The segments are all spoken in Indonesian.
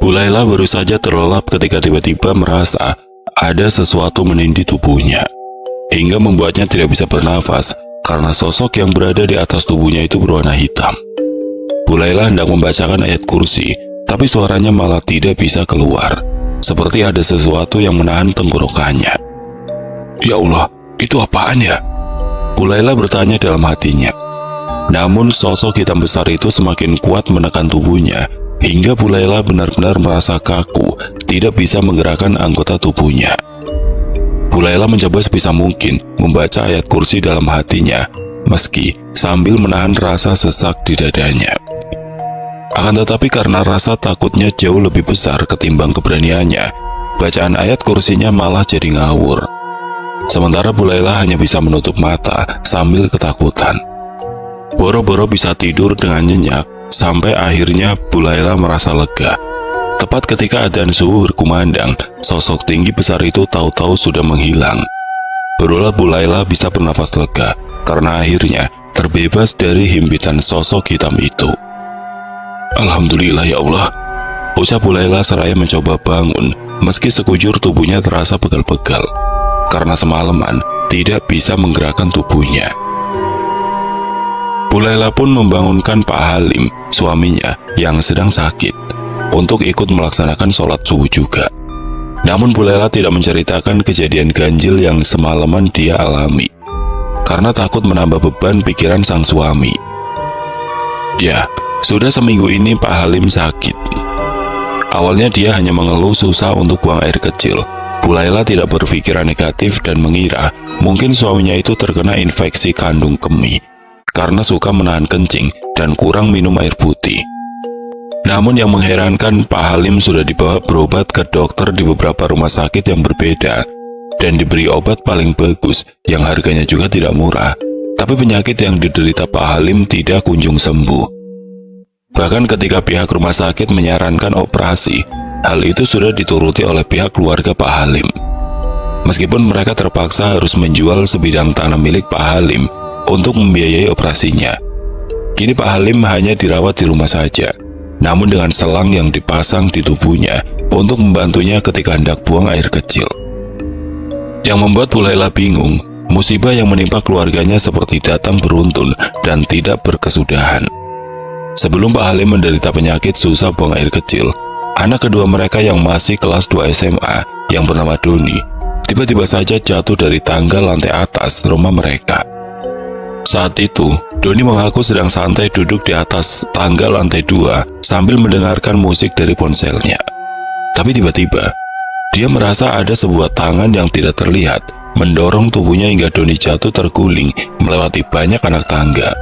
Bu Laila baru saja terlelap ketika tiba-tiba merasa ada sesuatu menindih tubuhnya, hingga membuatnya tidak bisa bernafas karena sosok yang berada di atas tubuhnya itu berwarna hitam. Bu Laila hendak membacakan ayat kursi, tapi suaranya malah tidak bisa keluar, seperti ada sesuatu yang menahan tenggorokannya. Ya Allah, itu apaan ya? Bu Laila bertanya dalam hatinya. Namun sosok hitam besar itu semakin kuat menekan tubuhnya, hingga Bu Laila benar-benar merasa kaku, tidak bisa menggerakkan anggota tubuhnya. Bu Laila mencoba sebisa mungkin membaca ayat kursi dalam hatinya, meski sambil menahan rasa sesak di dadanya. Akan tetapi karena rasa takutnya jauh lebih besar ketimbang keberaniannya, bacaan ayat kursinya malah jadi ngawur. Sementara Bu Laila hanya bisa menutup mata sambil ketakutan. Boro-boro bisa tidur dengan nyenyak, sampai akhirnya Bu Laila merasa lega. Tepat ketika adzan subuh berkumandang, sosok tinggi besar itu tahu-tahu sudah menghilang. Barulah Bu Laila bisa bernafas lega, karena akhirnya terbebas dari himpitan sosok hitam itu. Alhamdulillah ya Allah, ucap Bu Laila seraya mencoba bangun, meski sekujur tubuhnya terasa pegal-pegal, karena semalaman tidak bisa menggerakkan tubuhnya. Bu Laila pun membangunkan Pak Halim, suaminya yang sedang sakit, untuk ikut melaksanakan sholat subuh juga. Namun Bu Laila tidak menceritakan kejadian ganjil yang semalaman dia alami, karena takut menambah beban pikiran sang suami. Ya, sudah seminggu ini Pak Halim sakit. Awalnya dia hanya mengeluh susah untuk buang air kecil. Bu Laila tidak berpikiran negatif dan mengira mungkin suaminya itu terkena infeksi kandung kemih, karena suka menahan kencing dan kurang minum air putih. Namun yang mengherankan, Pak Halim sudah dibawa berobat ke dokter di beberapa rumah sakit yang berbeda, dan diberi obat paling bagus yang harganya juga tidak murah. Tapi penyakit yang diderita Pak Halim tidak kunjung sembuh. Bahkan ketika pihak rumah sakit menyarankan operasi, hal itu sudah dituruti oleh pihak keluarga Pak Halim. Meskipun mereka terpaksa harus menjual sebidang tanah milik Pak Halim untuk membiayai operasinya. Kini Pak Halim hanya dirawat di rumah saja, namun dengan selang yang dipasang di tubuhnya untuk membantunya ketika hendak buang air kecil. Yang membuat Bu Laila bingung, musibah yang menimpa keluarganya seperti datang beruntun dan tidak berkesudahan. Sebelum Pak Halim menderita penyakit susah buang air kecil, anak kedua mereka yang masih kelas 2 SMA yang bernama Doni, tiba-tiba saja jatuh dari tangga lantai atas rumah mereka. Saat itu, Doni mengaku sedang santai duduk di atas tangga lantai 2 sambil mendengarkan musik dari ponselnya. Tapi tiba-tiba, dia merasa ada sebuah tangan yang tidak terlihat mendorong tubuhnya hingga Doni jatuh terguling melewati banyak anak tangga.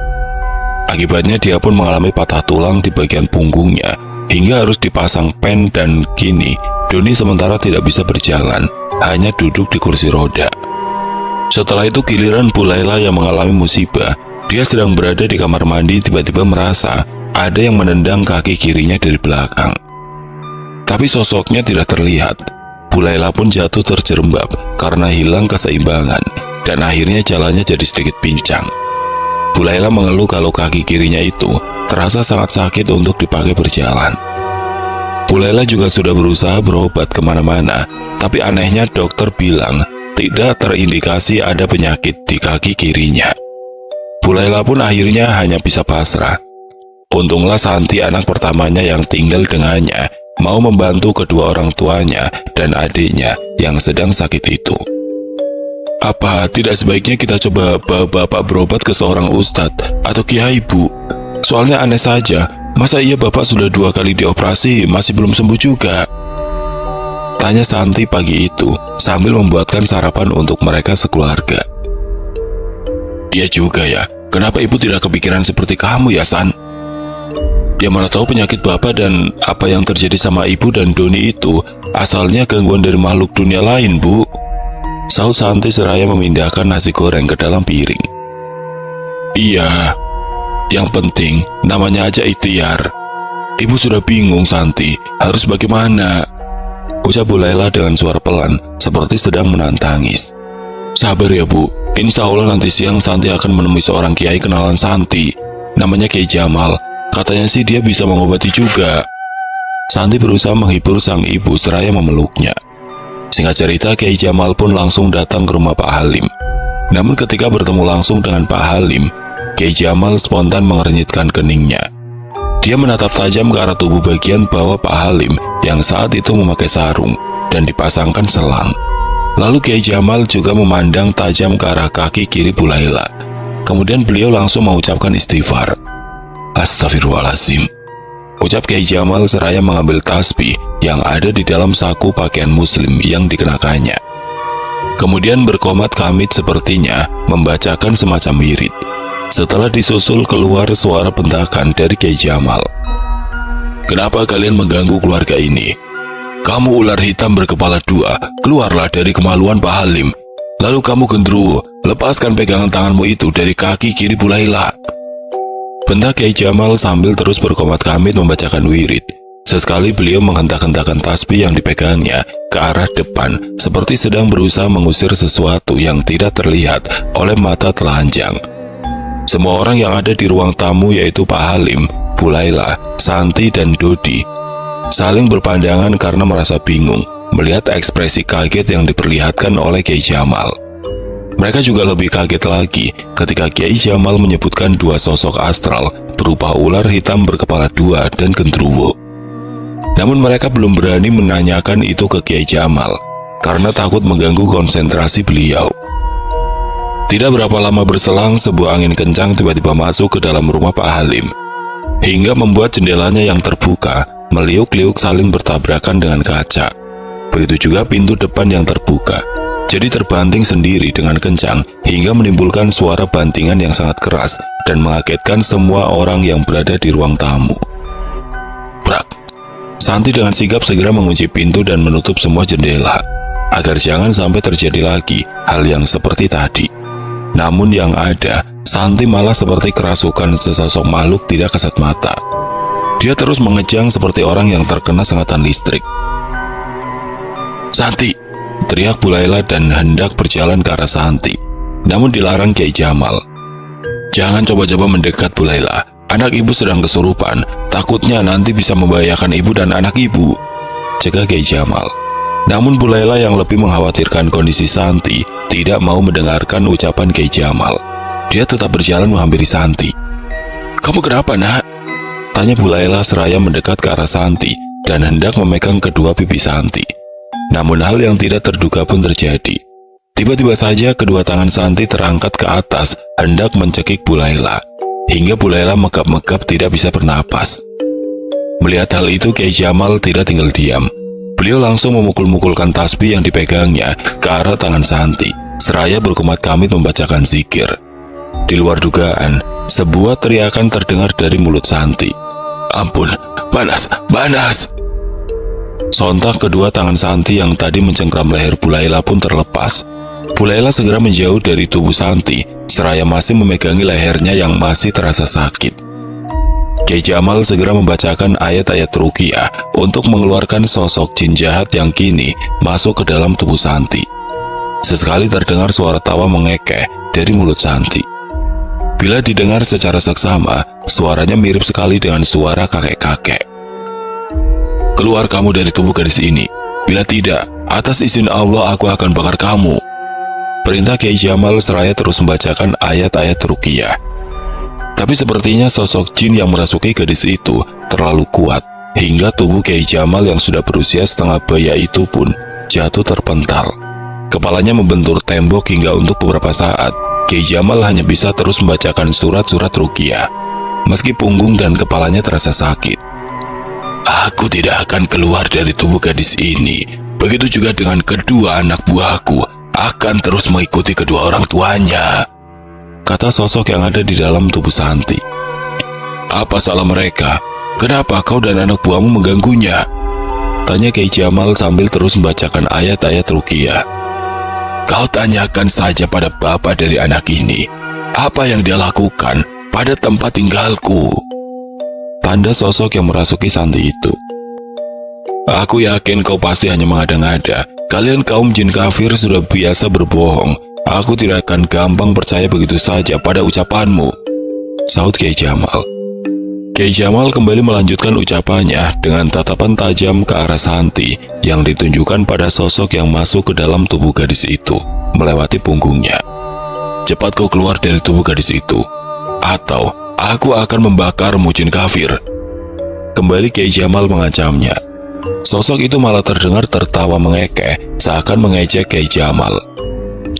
Akibatnya dia pun mengalami patah tulang di bagian punggungnya hingga harus dipasang pen, dan kini Doni sementara tidak bisa berjalan, hanya duduk di kursi roda. Setelah itu giliran Bu Laila yang mengalami musibah. Dia sedang berada di kamar mandi, tiba-tiba merasa ada yang menendang kaki kirinya dari belakang. Tapi sosoknya tidak terlihat. Bu Laila pun jatuh terjerembab karena hilang keseimbangan, dan akhirnya jalannya jadi sedikit pincang. Bu Laila mengeluh kalau kaki kirinya itu terasa sangat sakit untuk dipakai berjalan. Bu Laila juga sudah berusaha berobat kemana-mana, tapi anehnya dokter bilang tidak terindikasi ada penyakit di kaki kirinya. Bu Laila pun akhirnya hanya bisa pasrah. Untunglah Santi, anak pertamanya yang tinggal dengannya, mau membantu kedua orang tuanya dan adiknya yang sedang sakit itu. Apa tidak sebaiknya kita coba bawa bapak berobat ke seorang ustadz atau kiai, Bu? Soalnya aneh saja, masa iya bapak sudah 2 kali dioperasi masih belum sembuh juga? Tanya Santi pagi itu sambil membuatkan sarapan untuk mereka sekeluarga. Dia juga ya, kenapa ibu tidak kepikiran seperti kamu ya, San? Dia mana tahu penyakit bapak dan apa yang terjadi sama ibu dan Doni itu asalnya gangguan dari makhluk dunia lain, Bu. Sahut Santi seraya memindahkan nasi goreng ke dalam piring. Iya, yang penting namanya aja ikhtiar. Ibu sudah bingung, Santi, harus bagaimana? Ucap Bu Laila dengan suara pelan, seperti sedang menahan tangis. Sabar ya, Bu. Insya Allah nanti siang Santi akan menemui seorang kiai kenalan Santi. Namanya Kiai Jamal. Katanya sih dia bisa mengobati juga. Santi berusaha menghibur sang ibu seraya memeluknya. Singkat cerita, Kiai Jamal pun langsung datang ke rumah Pak Halim. Namun ketika bertemu langsung dengan Pak Halim, Kiai Jamal spontan mengernyitkan keningnya. Dia menatap tajam ke arah tubuh bagian bawah Pak Halim yang saat itu memakai sarung dan dipasangkan selang. Lalu Kiai Jamal juga memandang tajam ke arah kaki kiri Bu Laila. Kemudian beliau langsung mengucapkan istighfar. Astagfirullahaladzim, ucap Kiai Jamal seraya mengambil tasbih yang ada di dalam saku pakaian muslim yang dikenakannya. Kemudian berkomat kamit sepertinya membacakan semacam wirid. Setelah disusul keluar suara bentakan dari Kiai Jamal. Kenapa kalian mengganggu keluarga ini? Kamu ular hitam berkepala dua, keluarlah dari kemaluan Pak Halim. Lalu kamu gendruwo, lepaskan pegangan tanganmu itu dari kaki kiri Bu Laila. Bentak Kiai Jamal sambil terus berkomat kamit membacakan wirid. Sesekali beliau menghentak-hentakan tasbih yang dipegangnya ke arah depan, seperti sedang berusaha mengusir sesuatu yang tidak terlihat oleh mata telanjang. Semua orang yang ada di ruang tamu, yaitu Pak Halim, Bu Laila, Santi, dan Dodi, saling berpandangan karena merasa bingung melihat ekspresi kaget yang diperlihatkan oleh Kiai Jamal. Mereka juga lebih kaget lagi ketika Kiai Jamal menyebutkan dua sosok astral berupa ular hitam berkepala dua dan gendruwo. Namun mereka belum berani menanyakan itu ke Kiai Jamal karena takut mengganggu konsentrasi beliau. Tidak berapa lama berselang, sebuah angin kencang tiba-tiba masuk ke dalam rumah Pak Halim, hingga membuat jendelanya yang terbuka meliuk-liuk saling bertabrakan dengan kaca. Begitu juga pintu depan yang terbuka, jadi terbanting sendiri dengan kencang hingga menimbulkan suara bantingan yang sangat keras dan mengagetkan semua orang yang berada di ruang tamu. Brak! Santi dengan sigap segera mengunci pintu dan menutup semua jendela, agar jangan sampai terjadi lagi hal yang seperti tadi. Namun yang ada, Santi malah seperti kerasukan sesosok makhluk tidak kasat mata. Dia terus mengejang seperti orang yang terkena sengatan listrik. Santi! Teriak Bu Laila dan hendak berjalan ke arah Santi. Namun dilarang Kiai Jamal. Jangan coba-coba mendekat Bu Laila. Anak ibu sedang kesurupan. Takutnya nanti bisa membahayakan ibu dan anak ibu, cegah Kiai Jamal. Namun Bu Laila yang lebih mengkhawatirkan kondisi Santi tidak mau mendengarkan ucapan Kiai Jamal. Dia tetap berjalan menghampiri Santi. Kamu kenapa, nak? Tanya Bu Laila seraya mendekat ke arah Santi dan hendak memegang kedua pipi Santi. Namun hal yang tidak terduga pun terjadi. Tiba-tiba saja kedua tangan Santi terangkat ke atas hendak mencekik Bu Laila, hingga Bu Laila megap-megap tidak bisa bernapas. Melihat hal itu, Kiai Jamal tidak tinggal diam. Beliau langsung memukul-mukulkan tasbih yang dipegangnya ke arah tangan Santi, seraya berkomat kamit membacakan zikir. Di luar dugaan, sebuah teriakan terdengar dari mulut Santi. Ampun, panas, panas! Sontak kedua tangan Santi yang tadi mencengkram leher Bu Laila pun terlepas. Bu Laila segera menjauh dari tubuh Santi, seraya masih memegangi lehernya yang masih terasa sakit. Kiai Jamal segera membacakan ayat-ayat ruqyah untuk mengeluarkan sosok jin jahat yang kini masuk ke dalam tubuh Santi. Sesekali terdengar suara tawa mengekeh dari mulut Santi. Bila didengar secara seksama, suaranya mirip sekali dengan suara kakek-kakek. Keluar kamu dari tubuh gadis ini. Bila tidak, atas izin Allah aku akan bakar kamu, perintah Kiai Jamal seraya terus membacakan ayat-ayat ruqyah. Tapi sepertinya sosok jin yang merasuki gadis itu terlalu kuat, hingga tubuh Kiai Jamal yang sudah berusia setengah baya itu pun jatuh terpental. Kepalanya membentur tembok hingga untuk beberapa saat Kiai Jamal hanya bisa terus membacakan surat-surat ruqyah, meski punggung dan kepalanya terasa sakit. Aku tidak akan keluar dari tubuh gadis ini. Begitu juga dengan kedua anak buahku, akan terus mengikuti kedua orang tuanya, kata sosok yang ada di dalam tubuh Santi. Apa salah mereka? Kenapa kau dan anak buahmu mengganggunya? Tanya Kiai Jamal sambil terus membacakan ayat-ayat ruqyah. Kau tanyakan saja pada bapak dari anak ini, apa yang dia lakukan pada tempat tinggalku, tanda sosok yang merasuki Santi itu. Aku yakin kau pasti hanya mengada-ngada. Kalian kaum jin kafir sudah biasa berbohong. Aku tidak akan gampang percaya begitu saja pada ucapanmu, sahut Kiai Jamal. Kiai Jamal kembali melanjutkan ucapannya dengan tatapan tajam ke arah Santi yang ditunjukkan pada sosok yang masuk ke dalam tubuh gadis itu, melewati punggungnya. "Cepat kau keluar dari tubuh gadis itu, atau aku akan membakarmu, jin kafir." Kembali Kiai Jamal mengancamnya. Sosok itu malah terdengar tertawa mengekeh, seakan mengejek Kiai Jamal.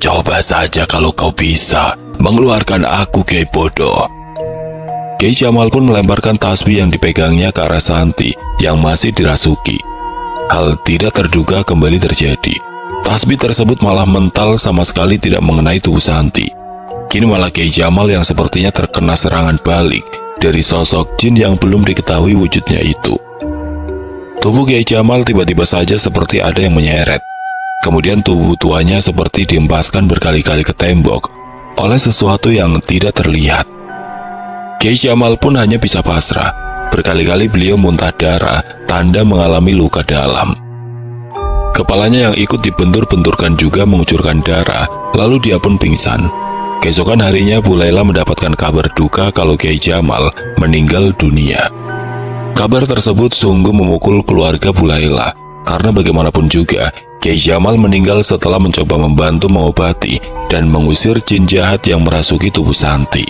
"Coba saja kalau kau bisa mengeluarkan aku, Kiai bodoh." Kiai Jamal pun melemparkan tasbih yang dipegangnya ke arah Santi yang masih dirasuki. Hal tidak terduga kembali terjadi. Tasbih tersebut malah mental sama sekali tidak mengenai tubuh Santi. Kini malah Kiai Jamal yang sepertinya terkena serangan balik dari sosok jin yang belum diketahui wujudnya itu. Tubuh Kiai Jamal tiba-tiba saja seperti ada yang menyeret. Kemudian tubuh tuanya seperti dihempaskan berkali-kali ke tembok oleh sesuatu yang tidak terlihat. Kiai Jamal pun hanya bisa pasrah. Berkali-kali beliau muntah darah, tanda mengalami luka dalam. Kepalanya yang ikut dibentur-benturkan juga mengucurkan darah, lalu dia pun pingsan. Keesokan harinya Bu Laila mendapatkan kabar duka kalau Kiai Jamal meninggal dunia. Kabar tersebut sungguh memukul keluarga Bu Laila, karena bagaimanapun juga Kiai Jamal meninggal setelah mencoba membantu mengobati dan mengusir jin jahat yang merasuki tubuh Santi.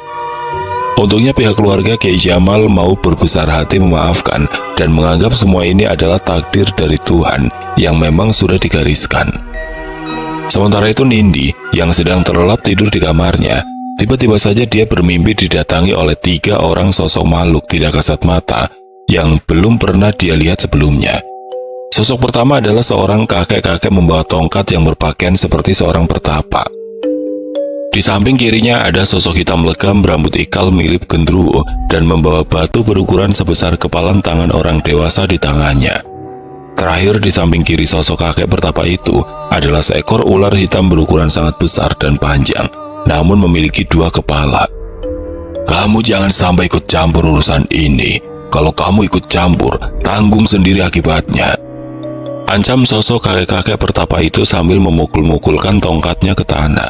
Untungnya pihak keluarga Kiai Jamal mau berbesar hati memaafkan dan menganggap semua ini adalah takdir dari Tuhan yang memang sudah digariskan. Sementara itu Nindi yang sedang terlelap tidur di kamarnya, tiba-tiba saja dia bermimpi didatangi oleh 3 orang sosok makhluk tidak kasat mata yang belum pernah dia lihat sebelumnya. Sosok pertama adalah seorang kakek-kakek membawa tongkat yang berpakaian seperti seorang pertapa. Di samping kirinya ada sosok hitam legam berambut ikal mirip gendruwo dan membawa batu berukuran sebesar kepalan tangan orang dewasa di tangannya. Terakhir di samping kiri sosok kakek pertapa itu adalah seekor ular hitam berukuran sangat besar dan panjang, namun memiliki 2 kepala. "Kamu jangan sampai ikut campur urusan ini. Kalau kamu ikut campur, tanggung sendiri akibatnya," ancam sosok kakek-kakek pertapa itu sambil memukul-mukulkan tongkatnya ke tanah.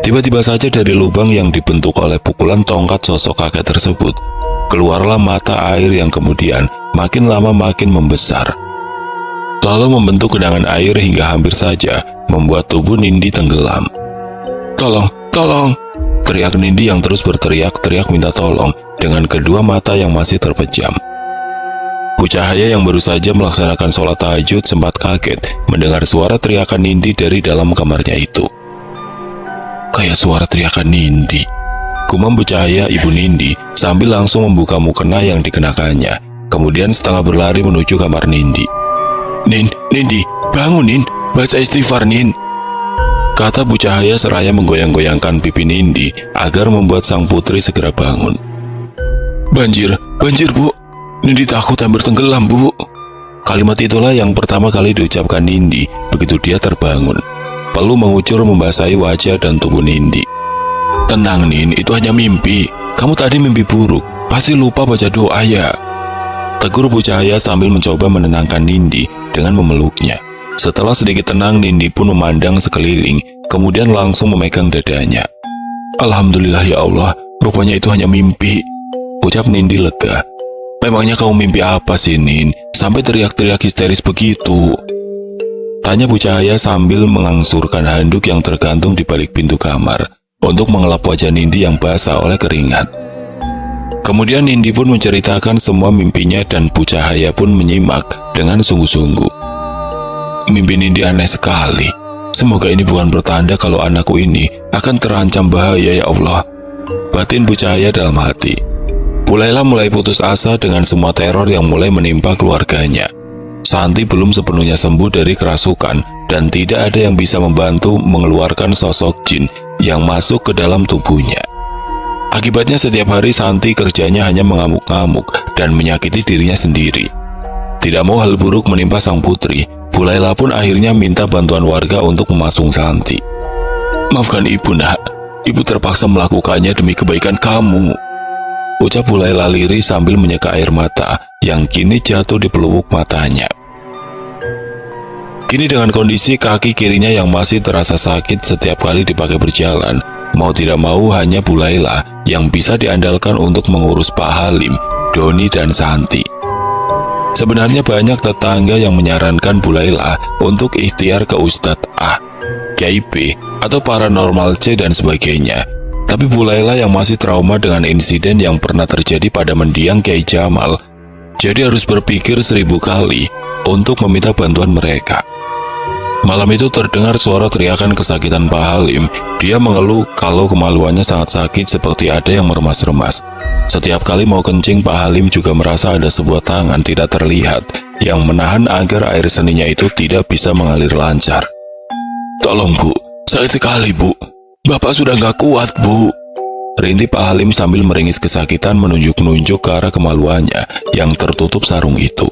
Tiba-tiba saja dari lubang yang dibentuk oleh pukulan tongkat sosok kakek tersebut, keluarlah mata air yang kemudian makin lama makin membesar. Lalu membentuk genangan air hingga hampir saja membuat tubuh Nindi tenggelam. "Tolong, tolong!" teriak Nindi yang terus berteriak-teriak minta tolong dengan kedua mata yang masih terpejam. Bu Cahaya yang baru saja melaksanakan sholat tahajud sempat kaget mendengar suara teriakan Nindi dari dalam kamarnya itu. "Kayak suara teriakan Nindi," gumam Bu Cahaya ibu Nindi sambil langsung membuka mukena yang dikenakannya, kemudian setengah berlari menuju kamar Nindi. Nindi, bangun Nin, baca istighfar Nin," kata Bu Cahaya seraya menggoyang-goyangkan pipi Nindi agar membuat sang putri segera bangun. Banjir Bu, Nindi takut hampir tenggelam Bu." Kalimat itulah yang pertama kali diucapkan Nindi begitu dia terbangun. Peluh mengucur membasahi wajah dan tubuh Nindi. "Tenang Nin, itu hanya mimpi. Kamu tadi mimpi buruk, pasti lupa baca doa ya," tegur Bu Cahaya sambil mencoba menenangkan Nindi dengan memeluknya. Setelah sedikit tenang, Nindi pun memandang sekeliling, kemudian langsung memegang dadanya. "Alhamdulillah ya Allah, rupanya itu hanya mimpi," ucap Nindi lega. "Memangnya kamu mimpi apa sih Nin, sampai teriak-teriak histeris begitu?" tanya Bu Cahaya sambil mengangsurkan handuk yang tergantung di balik pintu kamar untuk mengelap wajah Nindi yang basah oleh keringat. Kemudian Nindi pun menceritakan semua mimpinya dan Bu Cahaya pun menyimak dengan sungguh-sungguh. "Mimpi Nindi aneh sekali. Semoga ini bukan pertanda kalau anakku ini akan terancam bahaya ya Allah," batin Bu Cahaya dalam hati. Bu Laila mulai putus asa dengan semua teror yang mulai menimpa keluarganya. Santi belum sepenuhnya sembuh dari kerasukan dan tidak ada yang bisa membantu mengeluarkan sosok jin yang masuk ke dalam tubuhnya. Akibatnya setiap hari Santi kerjanya hanya mengamuk-ngamuk dan menyakiti dirinya sendiri. Tidak mau hal buruk menimpa sang putri, Bu Laila pun akhirnya minta bantuan warga untuk memasung Santi. "Maafkan ibu nak, ibu terpaksa melakukannya demi kebaikan kamu," ucap Bu Laila lirih sambil menyeka air mata yang kini jatuh di pelupuk matanya. Kini dengan kondisi kaki kirinya yang masih terasa sakit setiap kali dipakai berjalan, mau tidak mau hanya Bu Laila yang bisa diandalkan untuk mengurus Pak Halim Doni dan Santi. Sebenarnya banyak tetangga yang menyarankan Bu Laila untuk ikhtiar ke Ustadz A, Kiai B, atau paranormal C dan sebagainya. Tapi Bu Laila yang masih trauma dengan insiden yang pernah terjadi pada mendiang Kiai Jamal, jadi harus berpikir 1000 kali untuk meminta bantuan mereka. Malam itu terdengar suara teriakan kesakitan Pak Halim. Dia mengeluh kalau kemaluannya sangat sakit seperti ada yang meremas-remas. Setiap kali mau kencing, Pak Halim juga merasa ada sebuah tangan tidak terlihat yang menahan agar air seninya itu tidak bisa mengalir lancar. "Tolong Bu, sakit sekali Bu. Bapak sudah nggak kuat Bu." Rintih Pak Halim sambil meringis kesakitan menunjuk-nunjuk ke arah kemaluannya yang tertutup sarung itu.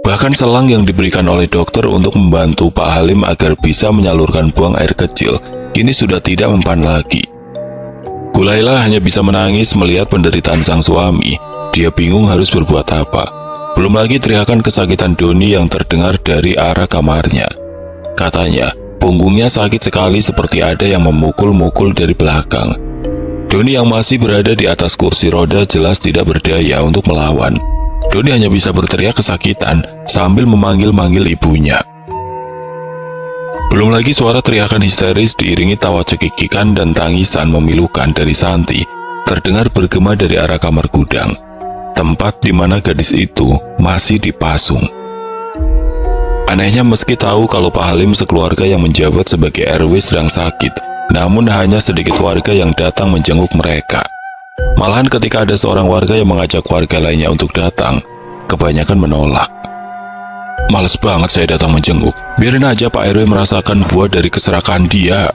Bahkan selang yang diberikan oleh dokter untuk membantu Pak Halim agar bisa menyalurkan buang air kecil, kini sudah tidak mempan lagi. Bu Laila hanya bisa menangis melihat penderitaan sang suami. Dia bingung harus berbuat apa. Belum lagi teriakan kesakitan Doni yang terdengar dari arah kamarnya. Katanya, punggungnya sakit sekali seperti ada yang memukul-mukul dari belakang. Doni yang masih berada di atas kursi roda jelas tidak berdaya untuk melawan. Doni hanya bisa berteriak kesakitan sambil memanggil-manggil ibunya. Belum lagi suara teriakan histeris diiringi tawa cekikikan dan tangisan memilukan dari Santi terdengar bergema dari arah kamar gudang, tempat di mana gadis itu masih dipasung. Anehnya meski tahu kalau Pak Halim sekeluarga yang menjabat sebagai RW sedang sakit, namun hanya sedikit warga yang datang menjenguk mereka. Malahan ketika ada seorang warga yang mengajak warga lainnya untuk datang, kebanyakan menolak. "Males banget saya datang menjenguk. Biarin aja Pak RW merasakan buah dari keserakahan dia,"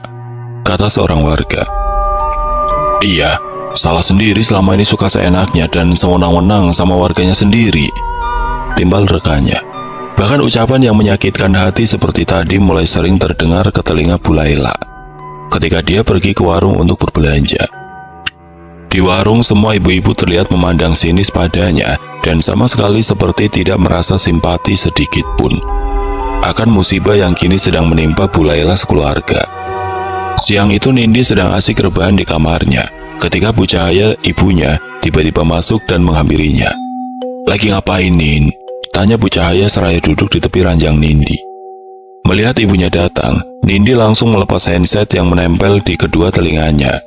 kata seorang warga. "Iya, salah sendiri selama ini suka seenaknya dan sewenang-wenang sama warganya sendiri," timbal rekannya. Bahkan ucapan yang menyakitkan hati seperti tadi mulai sering terdengar ke telinga Bu Laila ketika dia pergi ke warung untuk berbelanja. Di warung semua ibu-ibu terlihat memandang sinis padanya dan sama sekali seperti tidak merasa simpati sedikit pun akan musibah yang kini sedang menimpa Bu Laila sekeluarga. Siang itu Nindi sedang asik rebahan di kamarnya ketika Bu Cahaya, ibunya, tiba-tiba masuk dan menghampirinya. "Lagi ngapain, Nin?" tanya Bu Cahaya seraya duduk di tepi ranjang Nindi. Melihat ibunya datang, Nindi langsung melepas handset yang menempel di kedua telinganya.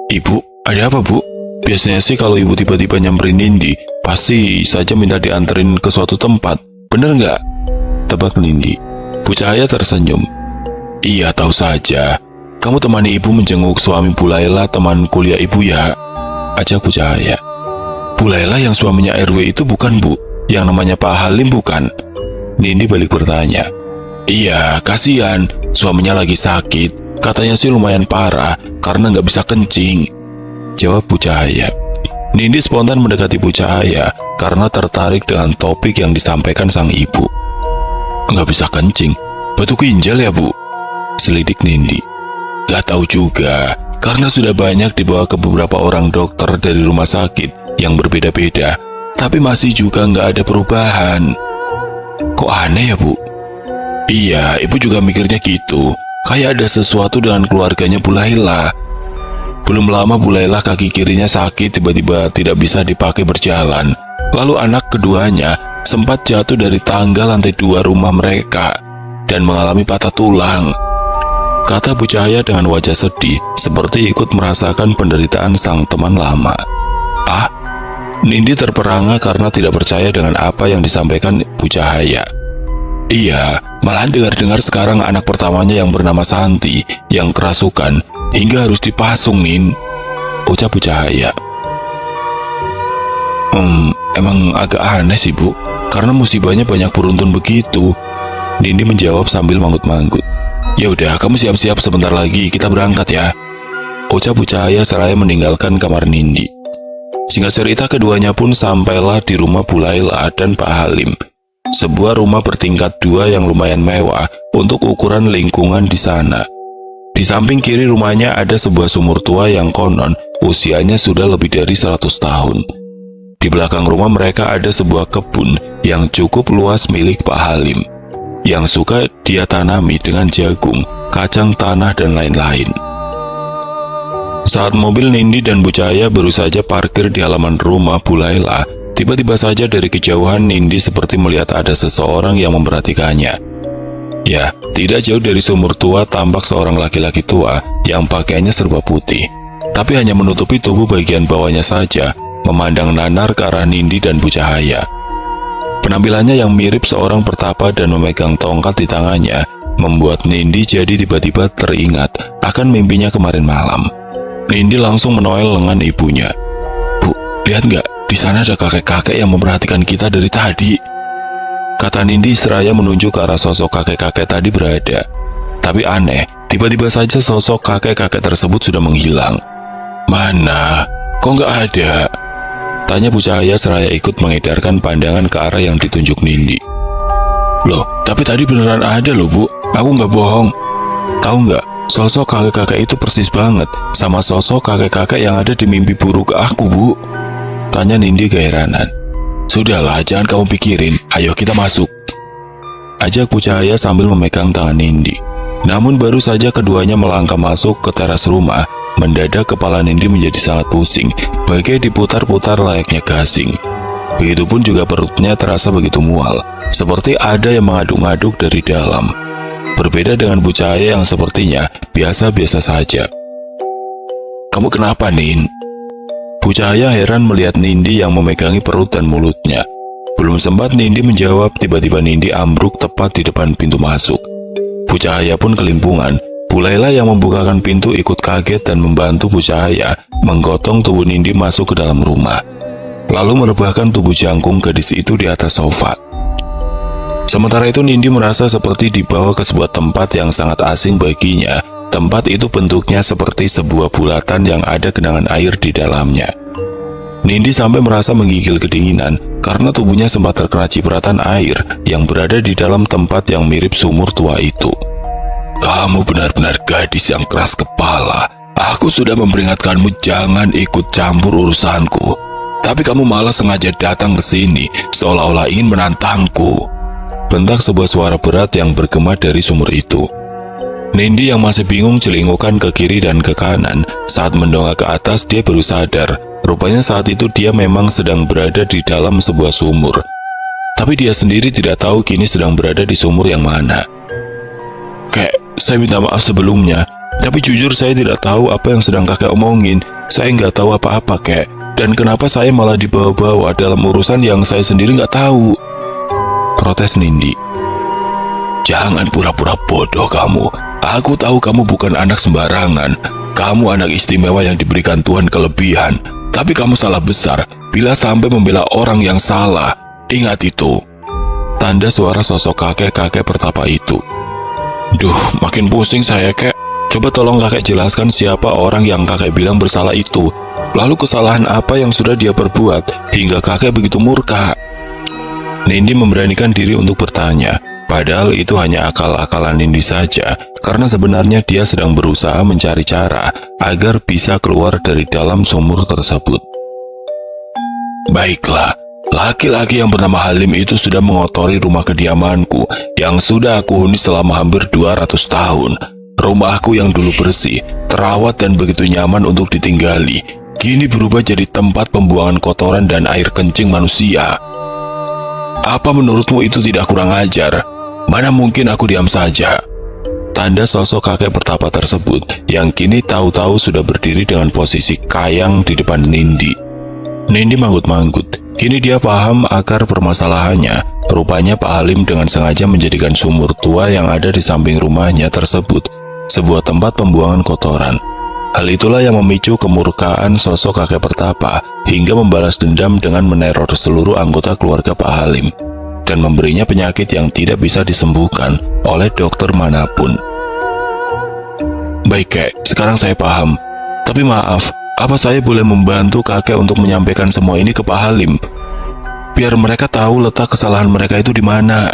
"Ibu, ada apa Bu? Biasanya sih kalau ibu tiba-tiba nyamperin Nindi, pasti saja minta dianterin ke suatu tempat, bener nggak?" tebak Nindi. Bu Cahaya tersenyum. "Iya, tahu saja. Kamu temani ibu menjenguk suami Bu Laila, teman kuliah ibu ya?" ajak Bu Cahaya. "Bu Laila yang suaminya RW itu bukan Bu? Yang namanya Pak Halim bukan?" Nindi balik bertanya. "Iya, kasihan. Suaminya lagi sakit. Katanya sih lumayan parah karena nggak bisa kencing," jawab Bu Cahaya. Nindi spontan mendekati Bu Cahaya karena tertarik dengan topik yang disampaikan sang ibu. "Nggak bisa kencing? Batu ginjal ya Bu?" selidik Nindi. "Gak tahu juga, karena sudah banyak dibawa ke beberapa orang dokter dari rumah sakit yang berbeda-beda, tapi masih juga nggak ada perubahan." "Kok aneh ya Bu?" "Iya, ibu juga mikirnya gitu. Kayak ada sesuatu dengan keluarganya Bu Laila. Belum lama Bu Laila kaki kirinya sakit, tiba-tiba tidak bisa dipakai berjalan. Lalu anak keduanya sempat jatuh dari tangga lantai 2 rumah mereka dan mengalami patah tulang," kata Bu Cahaya dengan wajah sedih, seperti ikut merasakan penderitaan sang teman lama. "Ah?" Nindi terperangah karena tidak percaya dengan apa yang disampaikan Bu Cahaya. "Iya, malahan dengar-dengar sekarang anak pertamanya yang bernama Santi yang kerasukan hingga harus dipasung, Nin," ucap Bu Cahaya. Emang agak aneh sih Bu, karena musibahnya banyak beruntun begitu," Nindi menjawab sambil manggut-manggut. "Ya udah, kamu siap-siap, sebentar lagi kita berangkat ya," ucap Bu Cahaya seraya meninggalkan kamar Nindi. Singkat cerita, keduanya pun sampailah di rumah Bu Laila dan Pak Halim. Sebuah rumah bertingkat 2 yang lumayan mewah untuk ukuran lingkungan di sana. Di samping kiri rumahnya ada sebuah sumur tua yang konon usianya sudah lebih dari 100 tahun. Di belakang rumah mereka ada sebuah kebun yang cukup luas milik Pak Halim, yang suka dia tanami dengan jagung, kacang tanah, dan lain-lain. Saat mobil Nindi dan Bu Cahaya baru saja parkir di halaman rumah Bu Laila, Tiba-tiba saja dari kejauhan Nindi seperti melihat ada seseorang yang memperhatikannya. Ya, tidak jauh dari sumur tua tampak seorang laki-laki tua yang pakaiannya serba putih, tapi hanya menutupi tubuh bagian bawahnya saja, memandang nanar ke arah Nindi dan Bu Cahaya. Penampilannya yang mirip seorang pertapa dan memegang tongkat di tangannya, membuat Nindi jadi tiba-tiba teringat akan mimpinya kemarin malam. Nindi langsung menoel lengan ibunya. "Bu, lihat nggak? Di sana ada kakek-kakek yang memperhatikan kita dari tadi," kata Nindi seraya menunjuk ke arah sosok kakek-kakek tadi berada. Tapi aneh, tiba-tiba saja sosok kakek-kakek tersebut sudah menghilang. "Mana? Kok nggak ada?" tanya Bu Cahaya seraya ikut mengedarkan pandangan ke arah yang ditunjuk Nindi. "Loh, tapi tadi beneran ada loh, Bu. Aku nggak bohong. Tahu nggak, sosok kakek-kakek itu persis banget sama sosok kakek-kakek yang ada di mimpi buruk aku, Bu," tanya Nindi keheranan. "Sudahlah, jangan kamu pikirin. Ayo kita masuk," ajak Bu Cahaya sambil memegang tangan Nindi. Namun baru saja keduanya melangkah masuk ke teras rumah, mendadak kepala Nindi menjadi sangat pusing, bagai diputar-putar layaknya gasing. Begitupun juga perutnya terasa begitu mual, seperti ada yang mengaduk-aduk dari dalam. Berbeda dengan Bu Cahaya yang sepertinya biasa-biasa saja. "Kamu kenapa, Nin?" Bu Cahaya heran melihat Nindi yang memegangi perut dan mulutnya. Belum sempat Nindi menjawab, tiba-tiba Nindi ambruk tepat di depan pintu masuk. Bu Cahaya pun kelimpungan. Bu Laila yang membukakan pintu ikut kaget dan membantu Bu Cahaya menggotong tubuh Nindi masuk ke dalam rumah, lalu merebahkan tubuh jangkung gadis itu di atas sofa. Sementara itu Nindi merasa seperti dibawa ke sebuah tempat yang sangat asing baginya. Tempat itu bentuknya seperti sebuah bulatan yang ada genangan air di dalamnya. Nindi sampai merasa menggigil kedinginan karena tubuhnya sempat terkena cipratan air yang berada di dalam tempat yang mirip sumur tua itu. "Kamu benar-benar gadis yang keras kepala. Aku sudah memperingatkanmu jangan ikut campur urusanku, tapi kamu malah sengaja datang ke sini seolah-olah ingin menantangku," bentak sebuah suara berat yang bergema dari sumur itu. Nindi yang masih bingung celingukan ke kiri dan ke kanan. Saat mendongak ke atas dia baru sadar, rupanya saat itu dia memang sedang berada di dalam sebuah sumur. Tapi dia sendiri tidak tahu kini sedang berada di sumur yang mana. "Kek, saya minta maaf sebelumnya, tapi jujur saya tidak tahu apa yang sedang kakek omongin. Saya nggak tahu apa-apa, Kek. Dan kenapa saya malah dibawa-bawa dalam urusan yang saya sendiri nggak tahu?" protes Nindi. "Jangan pura-pura bodoh kamu. Aku tahu kamu bukan anak sembarangan. Kamu anak istimewa yang diberikan Tuhan kelebihan. Tapi kamu salah besar bila sampai membela orang yang salah. Ingat itu," tanda suara sosok kakek-kakek pertapa itu. "Duh, makin pusing saya, Kek. Coba tolong kakek jelaskan siapa orang yang kakek bilang bersalah itu. Lalu kesalahan apa yang sudah dia perbuat hingga kakek begitu murka?" Nindi memberanikan diri untuk bertanya. Padahal itu hanya akal-akalan Nindi saja, karena sebenarnya dia sedang berusaha mencari cara agar bisa keluar dari dalam sumur tersebut. "Baiklah, laki-laki yang bernama Halim itu sudah mengotori rumah kediamanku yang sudah aku huni selama hampir 200 tahun. Rumahku yang dulu bersih, terawat dan begitu nyaman untuk ditinggali, kini berubah jadi tempat pembuangan kotoran dan air kencing manusia. Apa menurutmu itu tidak kurang ajar? Mana mungkin aku diam saja?" Tanda sosok kakek pertapa tersebut yang kini tahu-tahu sudah berdiri dengan posisi kayang di depan Nindi. Nindi manggut-manggut. Kini dia paham akar permasalahannya. Rupanya Pak Halim dengan sengaja menjadikan sumur tua yang ada di samping rumahnya tersebut sebuah tempat pembuangan kotoran. Hal itulah yang memicu kemurkaan sosok kakek pertapa hingga membalas dendam dengan meneror seluruh anggota keluarga Pak Halim dan memberinya penyakit yang tidak bisa disembuhkan oleh dokter manapun. "Baik, Kek, sekarang saya paham. Tapi maaf, apa saya boleh membantu kakek untuk menyampaikan semua ini ke Pak Halim? Biar mereka tahu letak kesalahan mereka itu di mana."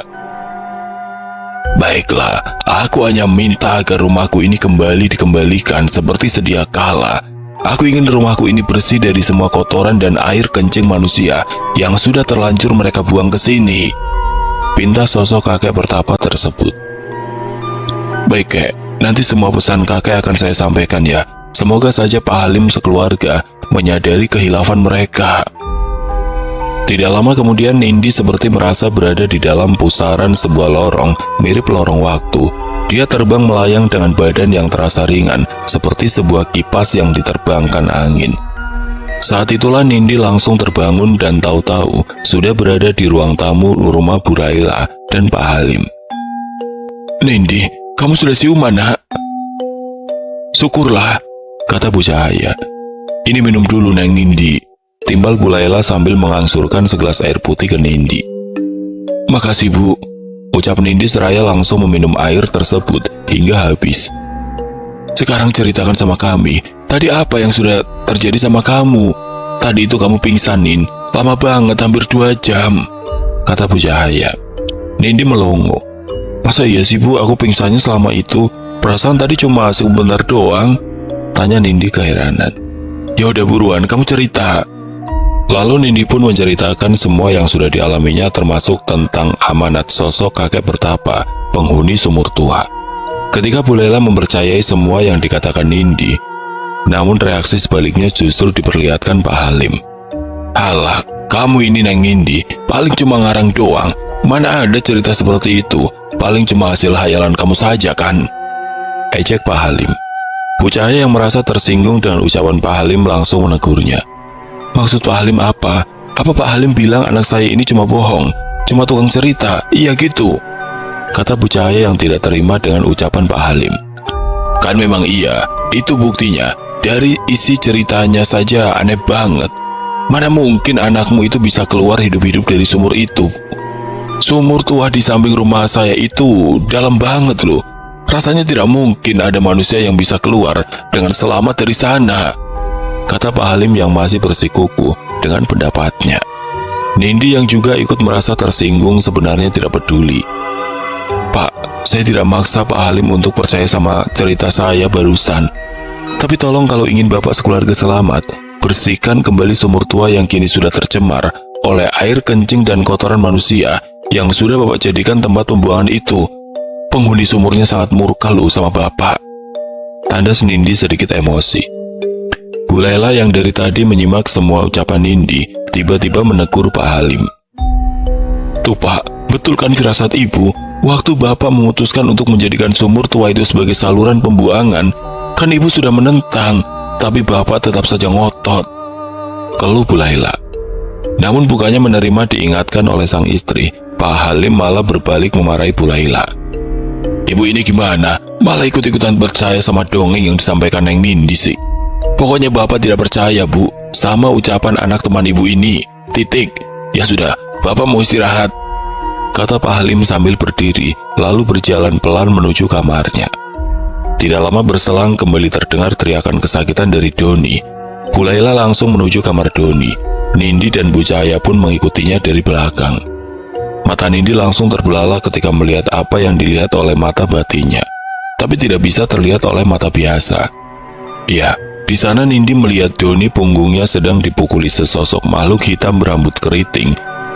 "Baiklah, aku hanya minta agar rumahku ini kembali dikembalikan seperti sedia kala. Aku ingin rumahku ini bersih dari semua kotoran dan air kencing manusia yang sudah terlanjur mereka buang ke sini," pinta sosok kakek pertapa tersebut. "Baik, Kek, nanti semua pesan kakek akan saya sampaikan ya. Semoga saja Pak Halim sekeluarga menyadari kehilafan mereka." Tidak lama kemudian Nindi seperti merasa berada di dalam pusaran sebuah lorong mirip lorong waktu. Dia terbang melayang dengan badan yang terasa ringan seperti sebuah kipas yang diterbangkan angin. Saat itulah Nindi langsung terbangun dan tahu-tahu sudah berada di ruang tamu rumah Bu Laila dan Pak Halim. "Nindi, kamu sudah siuman, nak?" "Syukurlah," kata Bu Cahaya. "Ini minum dulu, Neng Nindi," timbal Bu Laila sambil mengangsurkan segelas air putih ke Nindi. "Makasih, Bu," ucap Nindi seraya langsung meminum air tersebut hingga habis. "Sekarang ceritakan sama kami, tadi apa yang sudah terjadi sama kamu? Tadi itu kamu pingsan, Nin. Lama banget, hampir 2 jam," kata Bu Cahaya. Nindi melongo. "Masa iya sih, Bu, aku pingsannya selama itu? Perasaan tadi cuma sebentar doang," tanya Nindi keheranan. "Ya udah buruan, kamu cerita." Lalu Nindi pun menceritakan semua yang sudah dialaminya, termasuk tentang amanat sosok kakek bertapa, penghuni sumur tua. Ketika Bu Laila mempercayai semua yang dikatakan Nindi, namun reaksi sebaliknya justru diperlihatkan Pak Halim. "Halah, kamu ini Neng Nindi, paling cuma ngarang doang. Mana ada cerita seperti itu, paling cuma hasil hayalan kamu saja kan?" ejek Pak Halim. Bu Cahaya yang merasa tersinggung dengan ucapan Pak Halim langsung menegurnya. "Maksud Pak Halim apa? Apa Pak Halim bilang anak saya ini cuma bohong? Cuma tukang cerita? Iya gitu?" kata Bu Cahaya yang tidak terima dengan ucapan Pak Halim. "Kan memang iya, itu buktinya. Dari isi ceritanya saja aneh banget. Mana mungkin anakmu itu bisa keluar hidup-hidup dari sumur itu? Sumur tua di samping rumah saya itu dalam banget loh. Rasanya tidak mungkin ada manusia yang bisa keluar dengan selamat dari sana," kata Pak Halim yang masih bersikukuh dengan pendapatnya. Nindi yang juga ikut merasa tersinggung sebenarnya tidak peduli. "Pak, saya tidak maksa Pak Halim untuk percaya sama cerita saya barusan. Tapi tolong kalau ingin Bapak sekeluarga selamat, bersihkan kembali sumur tua yang kini sudah tercemar oleh air kencing dan kotoran manusia yang sudah Bapak jadikan tempat pembuangan itu. Penghuni sumurnya sangat murka loh sama Bapak," tandas Nindi sedikit emosi. Bu Laila yang dari tadi menyimak semua ucapan Nindi, tiba-tiba menegur Pak Halim. "Tuh Pak, betul kan firasat Ibu? Waktu Bapak memutuskan untuk menjadikan sumur tua itu sebagai saluran pembuangan, kan Ibu sudah menentang, tapi Bapak tetap saja ngotot," keluh Bu Laila. Namun bukannya menerima diingatkan oleh sang istri, Pak Halim malah berbalik memarahi Bu Laila. "Ibu ini gimana? Malah ikut-ikutan percaya sama dongeng yang disampaikan Neng Nindi sih. Pokoknya Bapak tidak percaya, Bu, sama ucapan anak teman Ibu ini. Titik. Ya sudah, Bapak mau istirahat," kata Pak Halim sambil berdiri, lalu berjalan pelan menuju kamarnya. Tidak lama berselang kembali terdengar teriakan kesakitan dari Doni. Bu Laila langsung menuju kamar Doni. Nindi dan Bu Cahaya pun mengikutinya dari belakang. Mata Nindi langsung terbelalak ketika melihat apa yang dilihat oleh mata batinnya, tapi tidak bisa terlihat oleh mata biasa. Ya, di sana Nindi melihat Doni punggungnya sedang dipukuli sesosok makhluk hitam berambut keriting.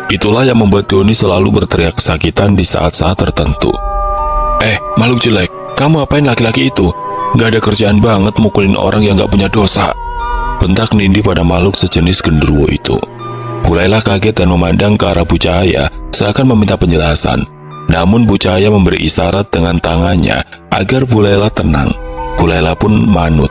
Itulah yang membuat Doni selalu berteriak kesakitan di saat-saat tertentu. Makhluk jelek, kamu apain laki-laki itu? Gak ada kerjaan banget mukulin orang yang gak punya dosa," bentak Nindi pada makhluk sejenis genderuwo itu. Bu Laila kaget dan memandang ke arah Bu Cahaya seakan meminta penjelasan. Namun Bu Cahaya memberi isyarat dengan tangannya agar Bu Laila tenang. Bu Laila pun manut.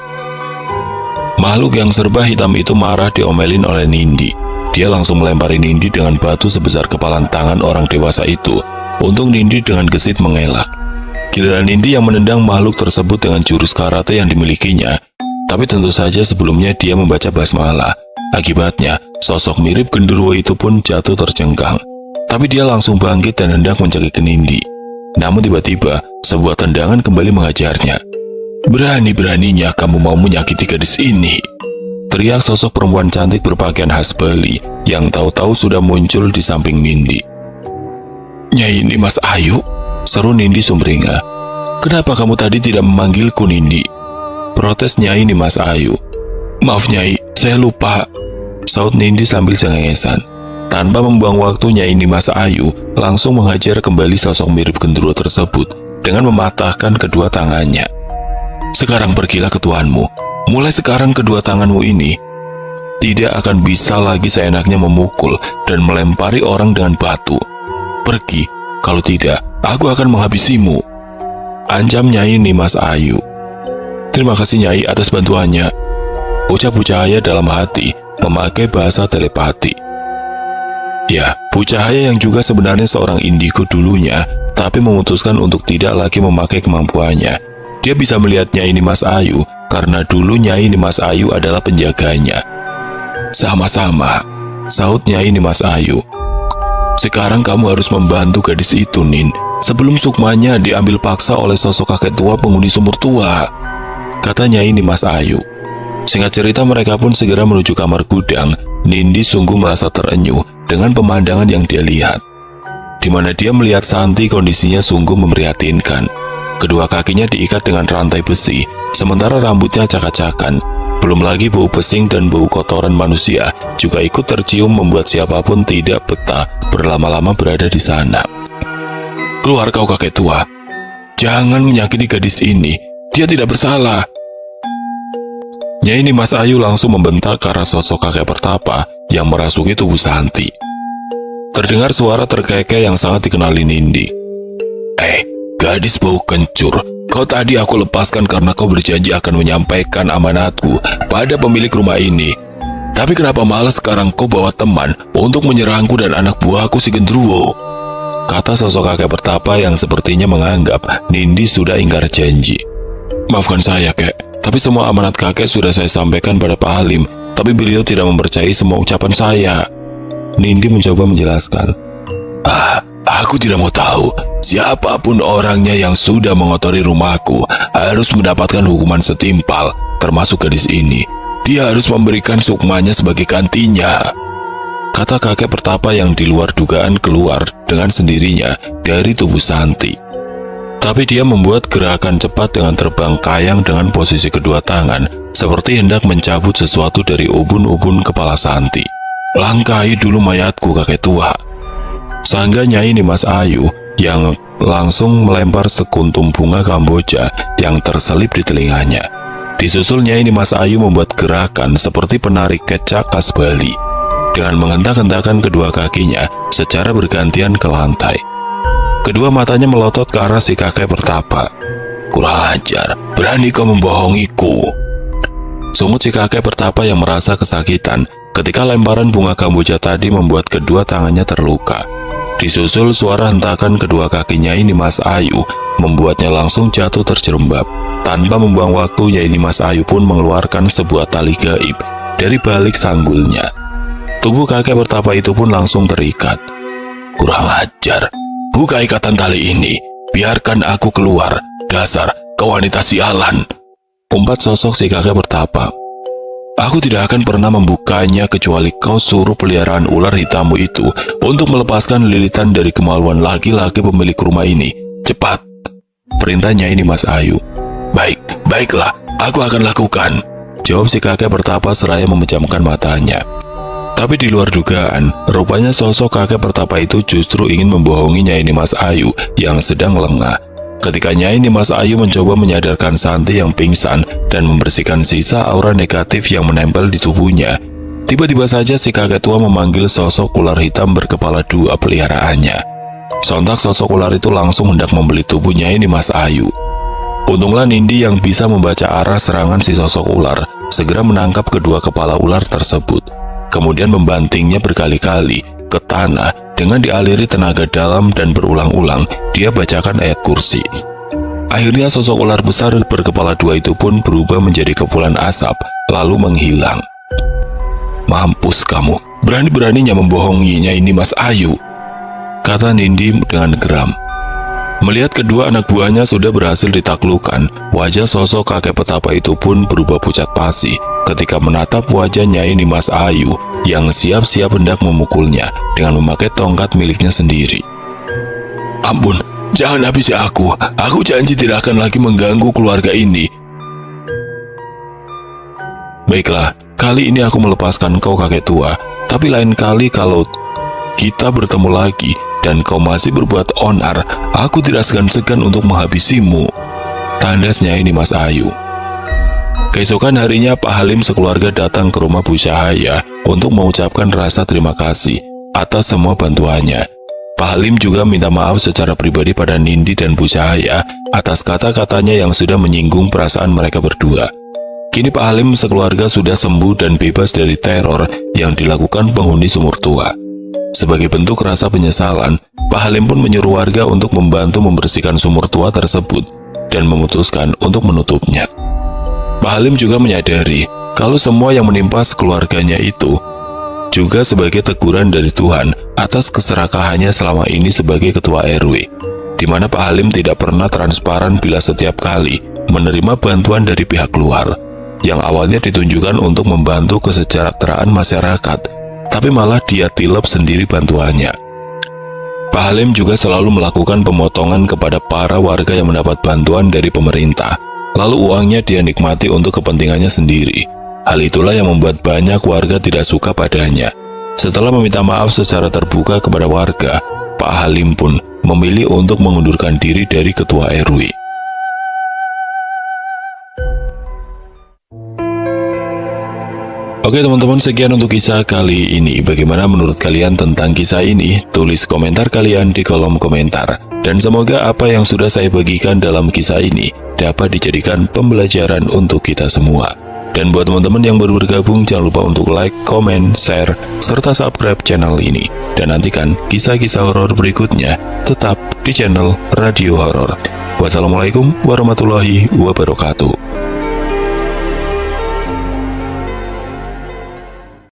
Makhluk yang serba hitam itu marah diomelin oleh Nindi. Dia langsung melempari Nindi dengan batu sebesar kepalan tangan orang dewasa itu. Untung Nindi dengan gesit mengelak. Giliran Nindi yang menendang makhluk tersebut dengan jurus karate yang dimilikinya. Tapi tentu saja sebelumnya dia membaca basmalah. Akibatnya, sosok mirip genderuwo itu pun jatuh terjengkang. Tapi dia langsung bangkit dan hendak mencekik ke Nindi. Namun tiba-tiba, sebuah tendangan kembali mengajarnya. "Berani-beraninya kamu mau menyakiti gadis ini," teriak sosok perempuan cantik berpakaian khas Bali yang tahu-tahu sudah muncul di samping Nindi. "Nyai ini Mas Ayu?" seru Nindi sumringah. "Kenapa kamu tadi tidak memanggilku, Nindi?" protes Nyai ini Mas Ayu. "Maaf Nyai, saya lupa," saut Nindi sambil cengengesan. Tanpa membuang waktu, Nyai ini Mas Ayu langsung menghajar kembali sosok mirip genderuwo tersebut dengan mematahkan kedua tangannya. "Sekarang pergilah ke tuanmu. Mulai sekarang kedua tanganmu ini tidak akan bisa lagi seenaknya memukul dan melempari orang dengan batu. Pergi, kalau tidak, aku akan menghabisimu, ancam Nyai Nimas Ayu. Terima kasih Nyai atas bantuannya, ucap Bu Cahaya dalam hati memakai bahasa telepati. Ya, Bu Cahaya yang juga sebenarnya seorang indigo dulunya, tapi memutuskan untuk tidak lagi memakai kemampuannya. Dia bisa melihat Nyai Nimas Ayu karena dulu Nyai Nimas Ayu adalah penjaganya. Sama-sama, sahut Nyai Nimas Ayu. Sekarang kamu harus membantu gadis itu, Nin, sebelum sukmanya diambil paksa oleh sosok kakek tua penghuni sumur tua, kata Nyai Nimas Ayu. Singkat cerita, mereka pun segera menuju kamar gudang. Nindi sungguh merasa terenyuh dengan pemandangan yang dia lihat, di mana dia melihat Santi kondisinya sungguh memprihatinkan. Kedua kakinya diikat dengan rantai besi, sementara rambutnya acak-acakan. Belum lagi bau pesing dan bau kotoran manusia juga ikut tercium, membuat siapapun tidak betah berlama-lama berada di sana. Keluar kau kakek tua, jangan menyakiti gadis ini, dia tidak bersalah. Nyai Nimas Ayu langsung membentak ke arah sosok kakek pertapa yang merasuki tubuh Santi. Terdengar suara terkekeh yang sangat dikenali Nindi. Gadis bau kencur, kau tadi aku lepaskan karena kau berjanji akan menyampaikan amanatku pada pemilik rumah ini. Tapi kenapa malah sekarang kau bawa teman untuk menyerangku dan anak buahku si Gendruwo? Kata sosok kakek pertapa yang sepertinya menganggap Nindi sudah ingkar janji. Maafkan saya, kek, tapi semua amanat kakek sudah saya sampaikan pada Pak Halim, tapi beliau tidak mempercayai semua ucapan saya. Nindi mencoba menjelaskan. Aku tidak mau tahu. Siapapun orangnya yang sudah mengotori rumahku harus mendapatkan hukuman setimpal, termasuk gadis ini. Dia harus memberikan sukmanya sebagai gantinya, kata kakek pertapa yang di luar dugaan keluar dengan sendirinya dari tubuh Santi. Tapi dia membuat gerakan cepat dengan terbang kayang dengan posisi kedua tangan, seperti hendak mencabut sesuatu dari ubun-ubun kepala Santi. Langkahi dulu mayatku kakek tua, sangga Nyai Nimas Ayu yang langsung melempar sekuntum bunga kamboja yang terselip di telinganya. Disusul Nyai Nimas Ayu membuat gerakan seperti penari kecak khas Bali dengan menghentak-hentakan kedua kakinya secara bergantian ke lantai. Kedua matanya melotot ke arah si kakek pertapa. Kurang ajar, berani kau membohongiku, sungut si kakek pertapa yang merasa kesakitan ketika lemparan bunga kamboja tadi membuat kedua tangannya terluka. Disusul suara hentakan kedua kaki Nyai Nimas Ayu membuatnya langsung jatuh terjerembab. Tanpa membuang waktu, Nyai Nimas Ayu pun mengeluarkan sebuah tali gaib dari balik sanggulnya. Tubuh kakek pertapa itu pun langsung terikat. Kurang ajar, buka ikatan tali ini, biarkan aku keluar, dasar kau wanita sialan, umpat sosok si kakek pertapa. Aku tidak akan pernah membukanya kecuali kau suruh peliharaan ular hitammu itu untuk melepaskan lilitan dari kemaluan laki-laki pemilik rumah ini. Cepat, perintah Nyai Nimas Ayu. Baiklah, aku akan lakukan, jawab si kakek pertapa seraya memejamkan matanya. Tapi di luar dugaan, rupanya sosok kakek pertapa itu justru ingin membohongi Nyai Nimas Ayu yang sedang lengah. Ketika Nyai Nimas Ayu mencoba menyadarkan Santi yang pingsan dan membersihkan sisa aura negatif yang menempel di tubuhnya, tiba-tiba saja si kakek tua memanggil sosok ular hitam berkepala dua peliharaannya. Sontak sosok ular itu langsung hendak membeli tubuh Nyai Nimas Ayu. Untunglah Nindi yang bisa membaca arah serangan si sosok ular segera menangkap kedua kepala ular tersebut, kemudian membantingnya berkali-kali ke tanah dengan dialiri tenaga dalam dan berulang-ulang dia bacakan ayat kursi. Akhirnya sosok ular besar berkepala dua itu pun berubah menjadi kepulan asap lalu menghilang. Mampus kamu, berani-beraninya membohongi Nyai Nimas Ayu, kata Nindi dengan geram. Melihat kedua anak buahnya sudah berhasil ditaklukkan, wajah sosok kakek petapa itu pun berubah pucat pasi ketika menatap wajah Nyai Nimas Ayu yang siap-siap hendak memukulnya dengan memakai tongkat miliknya sendiri. Ampun, jangan habisi aku janji tidak akan lagi mengganggu keluarga ini. Baiklah, kali ini aku melepaskan kau kakek tua, tapi lain kali kalau kita bertemu lagi dan kau masih berbuat onar, aku tidak segan-segan untuk menghabisimu, tandas Nyai Nimas Ayu. Keesokan harinya Pak Halim sekeluarga datang ke rumah Bu Cahaya untuk mengucapkan rasa terima kasih atas semua bantuannya. Pak Halim juga minta maaf secara pribadi pada Nindi dan Bu Cahaya atas kata-katanya yang sudah menyinggung perasaan mereka berdua. Kini Pak Halim sekeluarga sudah sembuh dan bebas dari teror yang dilakukan penghuni sumur tua. Sebagai bentuk rasa penyesalan, Pak Halim pun menyuruh warga untuk membantu membersihkan sumur tua tersebut dan memutuskan untuk menutupnya. Pak Halim juga menyadari kalau semua yang menimpa sekeluarganya itu juga sebagai teguran dari Tuhan atas keserakahannya selama ini sebagai ketua RW, di mana Pak Halim tidak pernah transparan bila setiap kali menerima bantuan dari pihak luar, yang awalnya ditunjukkan untuk membantu kesejahteraan masyarakat, tapi malah dia tilep sendiri bantuannya. Pak Halim juga selalu melakukan pemotongan kepada para warga yang mendapat bantuan dari pemerintah, lalu uangnya dia nikmati untuk kepentingannya sendiri. Hal itulah yang membuat banyak warga tidak suka padanya. Setelah meminta maaf secara terbuka kepada warga, Pak Halim pun memilih untuk mengundurkan diri dari ketua RW. Oke teman-teman, sekian untuk kisah kali ini. Bagaimana menurut kalian tentang kisah ini? Tulis komentar kalian di kolom komentar. Dan semoga apa yang sudah saya bagikan dalam kisah ini dapat dijadikan pembelajaran untuk kita semua. Dan buat teman-teman yang baru bergabung, jangan lupa untuk like, komen, share, serta subscribe channel ini. Dan nantikan kisah-kisah horor berikutnya tetap di channel Radio Horor. Wassalamualaikum warahmatullahi wabarakatuh.